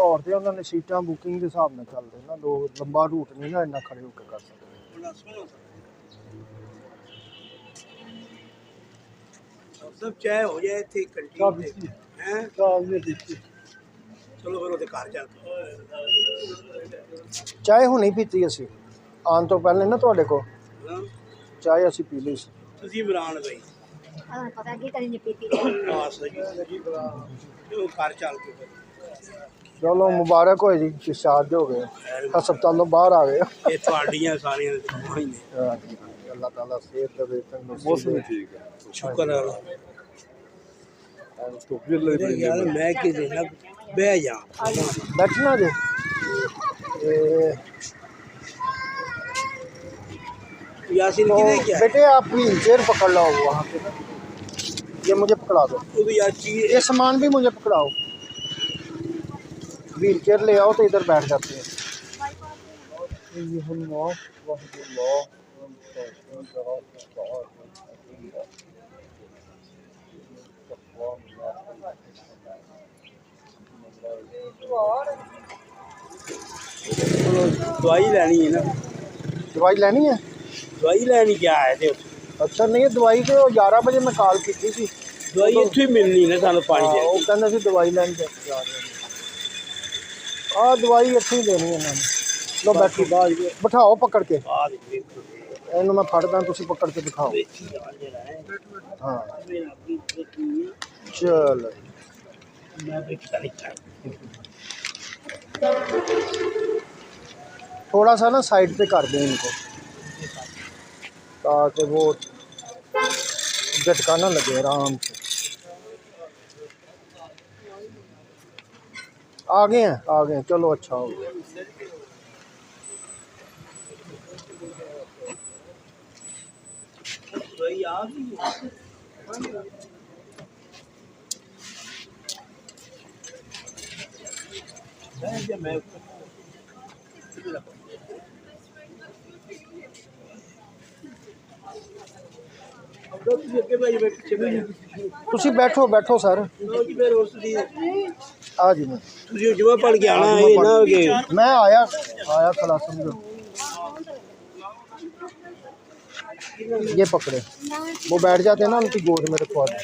लाहौर से उन्होंने सीटां बुकिंग के हिसाब नाल चलदे ना, लोग लंबा रूट नहीं ना इन्ना खड़े होकर कर सकते। सब चाय हो जाए थे कंटीन हैं चलो फिर ਉਹਦੇ ਘਰ ਚੱਲ ਚਾਹ ਹੁਣੀ ਪੀਤੀ ਅਸੀਂ ਆਉਣ ਤੋਂ ਪਹਿਲੇ ਨਾ ਤੁਹਾਡੇ ਕੋਲ ਚਾਹ ਅਸੀਂ ਪੀ ਲਈ ਸੀ। ਤੁਸੀਂ ਇਮਰਾਨ ਭਾਈ ਹਾਂ ਪਤਾ ਕੀ ਕਰੀ ਨਹੀਂ ਪੀਤੀ ਆ ਸਹੀ ਉਹ ਘਰ ਚੱਲ ਕੇ ਚਲੋ ਮੁਬਾਰਕ ਹੋਏ ਜੀ, ਡਿਸਚਾਰਜ ਹੋ ਗਏ, ਹਸਪਤਾਲੋਂ ਬਾਹਰ ਆ ਗਏ। ਇਹ ਤੁਹਾਡੀਆਂ ਸਾਰੀਆਂ ਦੁਆਵਾਂ ਹੀ ਨੇ। ਅੱਲਾਹ ਤਾਲਾ ਸਿਹਤ ਦੇਵੇ ਤੈਨੂੰ। मौसम ठीक है। ਸ਼ੁਕਰ ਹੈ तो फिर ਯਾਰ ਮੈਂ ਕੀ ਦੇਣਾ ਬਹਿ ਜਾ बैठना जी। यासीन तो किने क्या है? बेटे आप व्हील चेयर पकड़ लो वहाँ पे ना, ये मुझे पकड़ा दो, वो भी यार चीज ये सामान भी मुझे पकड़ाओ। व्हील चेयर ले आओ तो इधर बैठ जाते हैं। दवाई लैनी है ना, दवाई लेनी है? दवाई लैनी क्या है ते अच्छा नहीं, दवाई तो 11 बजे मैं कॉल की थी। दवाई इत्थों ही मिलनी ना सानू 5 दिन। वो कहना सी दवाई लैन जा रहे हैं। हाँ दवाई इत्थों ही देनी है इन्होंने। लो बैठो, बिठाओ पकड़ के, इन्हों मैं फड़दा, तुसीं पकड़ के दिखाओ। हाँ चल थोड़ा सा ना साइड पे कर दें इनको ताकि वो झटका ना लगे, आराम से। आ गए हैं, चलो अच्छा हो गया। तुसी बैठो बैठो सर। आ जी मैं जुआ पढ़ के आना है ना कि मैं आया खड़ा समझो। ये पकड़े, वो बैठ जाते हैं ना, उनकी गोद में रखवा दो।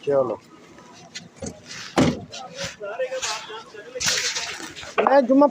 चलो मैं जुम्मा